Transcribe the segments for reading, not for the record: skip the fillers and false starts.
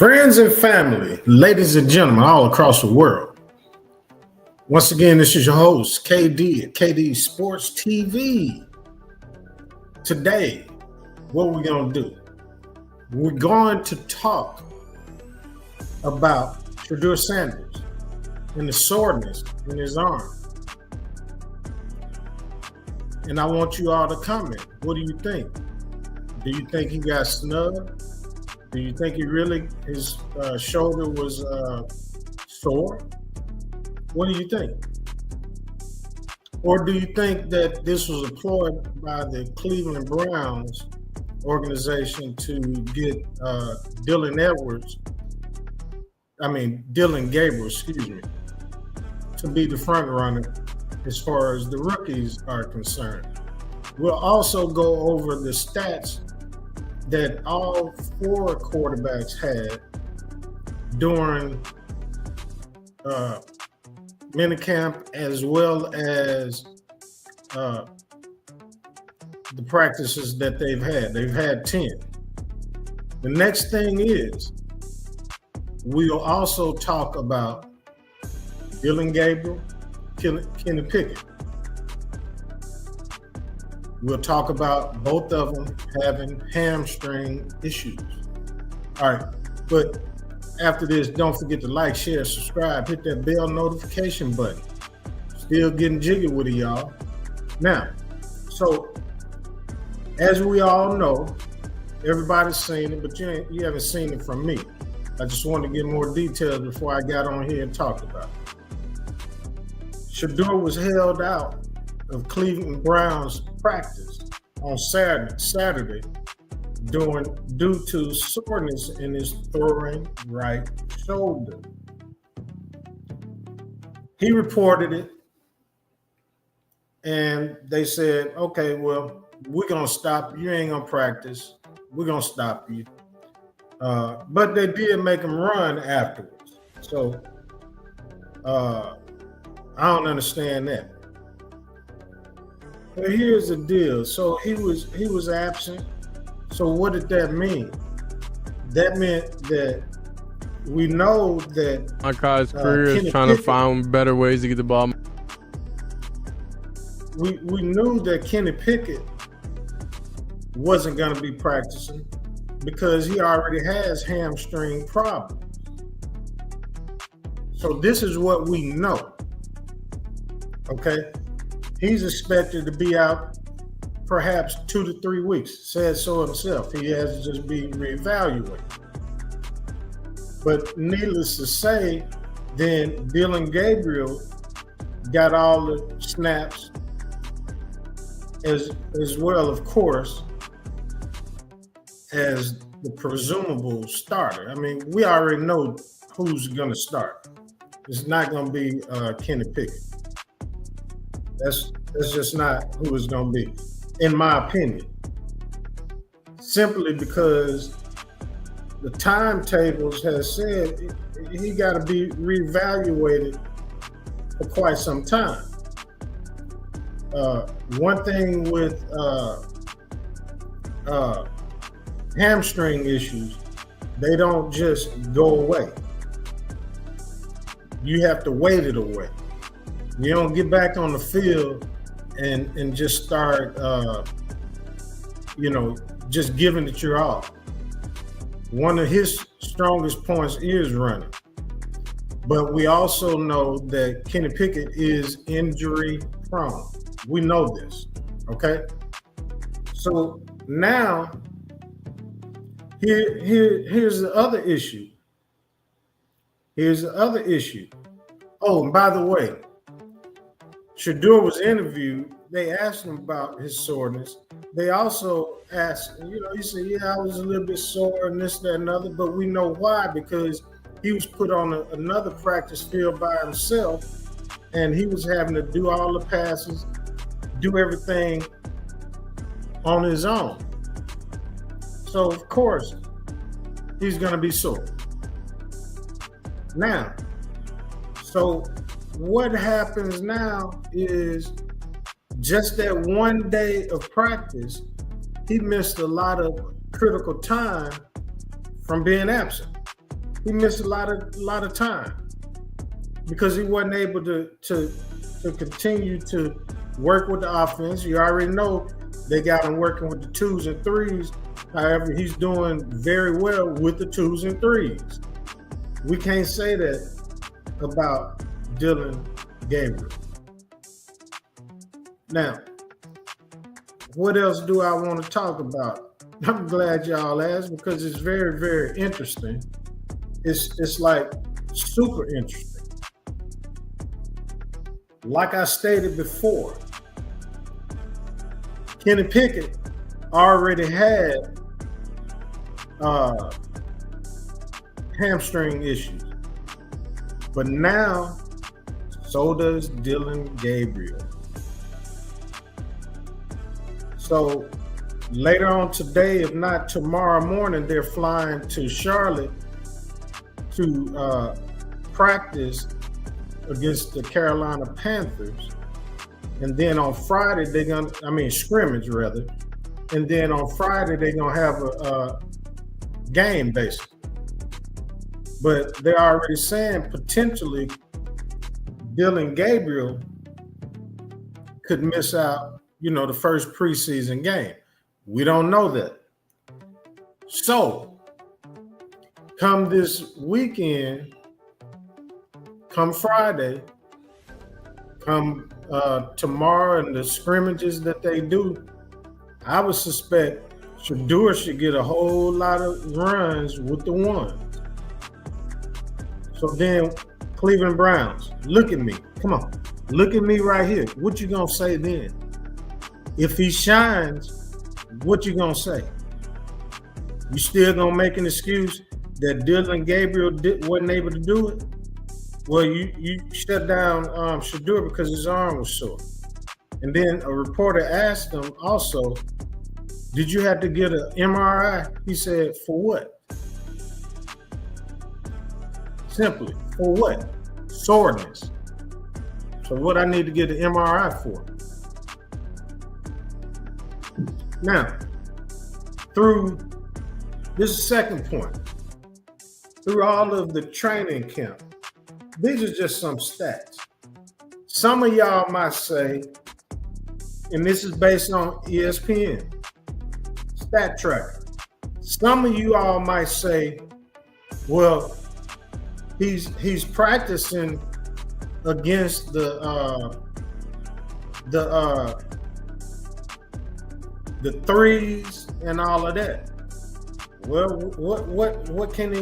Friends and family, ladies and gentlemen, all across the world. Once again, this is your host, KD at KD Sports TV. Today, what we're going to do, we're going to talk about Shedeur Sanders and the soreness in his arm. And I want you all to comment. What do you think? Do you think he got snubbed? Do you think his shoulder was sore? What do you think? Or do you think that this was a ploy by the Cleveland Browns organization to get Dillon Gabriel, to be the front runner as far as the rookies are concerned? We'll also go over the stats that all four quarterbacks had during minicamp, as well as the practices that they've had. They've had 10. The next thing is, we'll also talk about Dillon Gabriel, Kenny Pickett. We'll talk about both of them having hamstring issues. All right, but after this, don't forget to like, share, subscribe, hit that bell notification button. Still getting jiggy with it, y'all. Now, so as we all know, everybody's seen it, but you haven't seen it from me. I just wanted to get more details before I got on here and talked about it. Shedeur was held out of Cleveland Browns practice on Saturday due to soreness in his throwing right shoulder. He reported it, and they said, okay, well, we're going to stop you. You ain't going to practice. We're going to stop you. But they did make him run afterwards. So I don't understand that. But here's the deal. So he was absent. So what did that mean? That meant that we know that Kai's career is trying to find better ways to get the ball. We knew that Kenny Pickett wasn't going to be practicing because he already has hamstring problems. So this is what we know. Okay? He's expected to be out perhaps 2 to 3 weeks. Says so himself. He has to just be reevaluated. But needless to say, then Dillon Gabriel got all the snaps as well, of course, as the presumable starter. I mean, we already know who's going to start. It's not going to be Kenny Pickett. That's just not who it's going to be, in my opinion. Simply because the timetables has said he got to be reevaluated for quite some time. One thing with hamstring issues, they don't just go away. You have to wait it away. You don't get back on the field and just start, just giving it your all. One of his strongest points is running. But we also know that Kenny Pickett is injury prone. We know this, okay? So now, here's the other issue. Oh, and by the way, Shedeur was interviewed. They asked him about his soreness. They also asked, he said, I was a little bit sore and this, that, and other, but we know why, because he was put on another practice field by himself, and he was having to do all the passes, do everything on his own. So, of course, he's going to be sore. Now, so what happens now is just that one day of practice, he missed a lot of critical time from being absent. He missed a lot of time because he wasn't able to continue to work with the offense. You already know they got him working with the 2s and 3s. However, he's doing very well with the 2s and 3s. We can't say that about Dillon Gabriel. Now, what else do I want to talk about? I'm glad y'all asked because it's very, very interesting. It's like super interesting. Like I stated before, Kenny Pickett already had hamstring issues, but now so does Dillon Gabriel. So later on today, if not tomorrow morning, they're flying to Charlotte to practice against the Carolina Panthers. And then on Friday, scrimmage rather. And then on Friday, they're going to have a game basically. But they're already saying potentially Dillon Gabriel could miss out, the first preseason game. We don't know that. So come this weekend, come Friday, come tomorrow and the scrimmages that they do, I would suspect Shedeur should get a whole lot of runs with the ones. So then Cleveland Browns, look at me. Come on. Look at me right here. What you gonna say then? If he shines, what you gonna say? You still gonna make an excuse that Dillon Gabriel wasn't able to do it? Well, you shut down Shedeur because his arm was sore. And then a reporter asked him also, did you have to get an MRI? He said, for what? Simply, for what? Soreness. So what I need to get an MRI for? Now, this is the second point. Through all of the training camp, these are just some stats. Some of y'all might say, and this is based on ESPN, Stat Tracker. Some of you all might say, well, he's practicing against the threes and all of that. Well, what can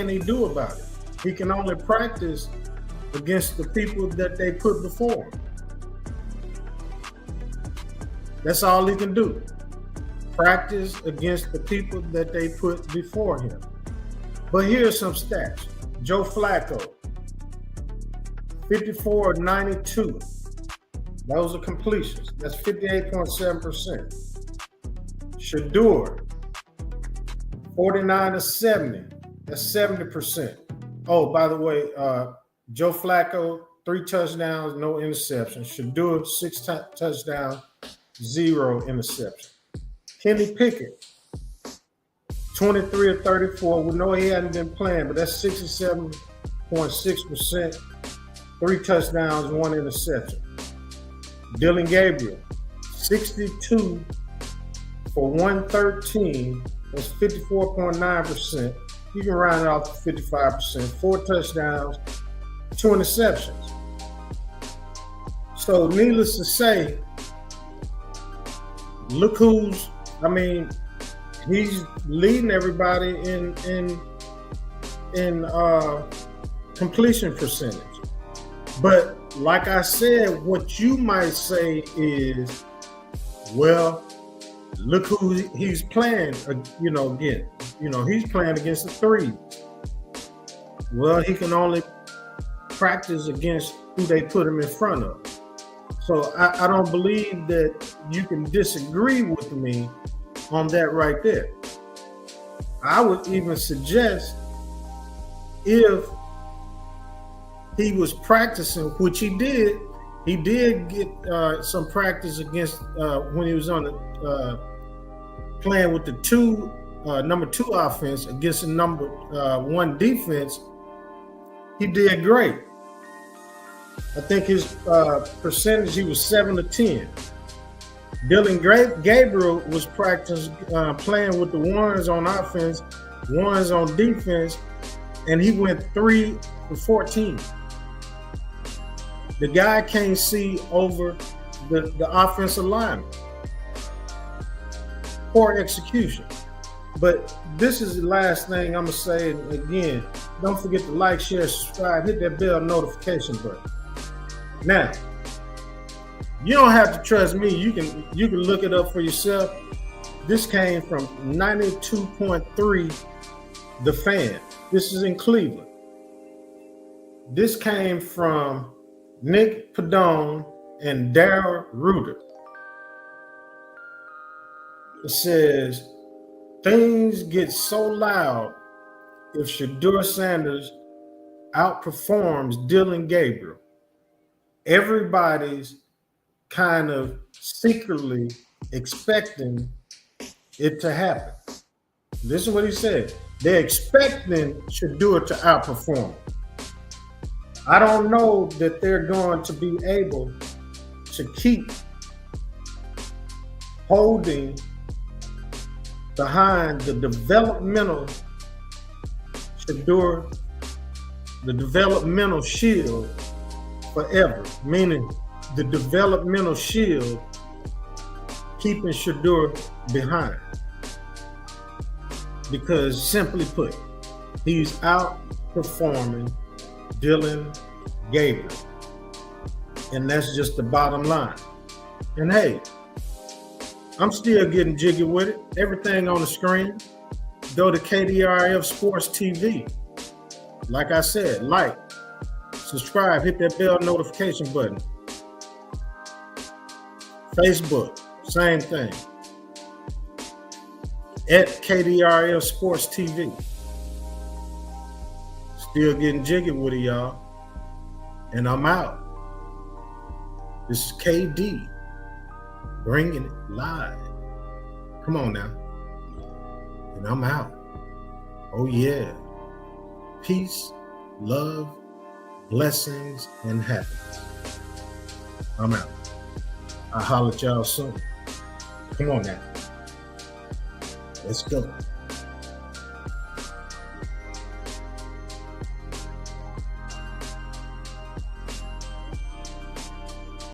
he do about it? He can only practice against the people that they put before him. That's all he can do. Practice against the people that they put before him. But here's some stats. Joe Flacco, 54 of 92. Those are completions. That's 58.7%. Shedeur, 49 of 70. That's 70%. Oh, by the way, Joe Flacco, 3 touchdowns, no interceptions. Shedeur, 6 touchdowns, 0 interceptions. Kenny Pickett, 23 of 34. We know he hadn't been playing, but that's 67.6%. 3 touchdowns, 1 interception. Dillon Gabriel, 62 for 113. That's 54.9%. You can round it off to 55%. 4 touchdowns, 2 interceptions. So needless to say, look he's leading everybody in completion percentage. But like I said, what you might say is, well, look who he's playing, again. He's playing against the threes. Well, he can only practice against who they put him in front of. So I don't believe that you can disagree with me on that right there. I would even suggest if he was practicing, which he did get some practice against when he was on the playing with the 2 number 2 offense against the number 1 defense, he did great. I think his percentage, he was 7 to 10. Dillon Gabriel was practicing playing with the ones on offense, ones on defense, and he went 3 for 14. The guy can't see over the offensive line. Poor execution. But this is the last thing I'm gonna say. Again, don't forget to like, share, subscribe, hit that bell notification button. Now, you don't have to trust me. You can look it up for yourself. This came from 92.3 The Fan. This is in Cleveland. This came from Nick Padone and Darryl Reuter. It says, things get so loud if Shedeur Sanders outperforms Dillon Gabriel. Everybody's kind of secretly expecting it to happen. This is what he said. They're expecting Shedeur to outperform. I don't know that they're going to be able to keep holding behind the developmental Shedeur, the developmental shield forever, meaning the developmental shield keeping Shedeur behind. Because simply put, he's outperforming Dillon Gabriel. And that's just the bottom line. And hey, I'm still getting jiggy with it. Everything on the screen. Go to KDRF Sports TV. Like I said, like, subscribe, hit that bell notification button. Facebook, same thing. At KDRF Sports TV. Still getting jiggy with it, y'all. And I'm out. This is KD. Bringing it live. Come on now. And I'm out. Oh yeah. Peace, love, blessings, and happiness. I'm out. I'll holler at y'all soon. Come on now. Let's go.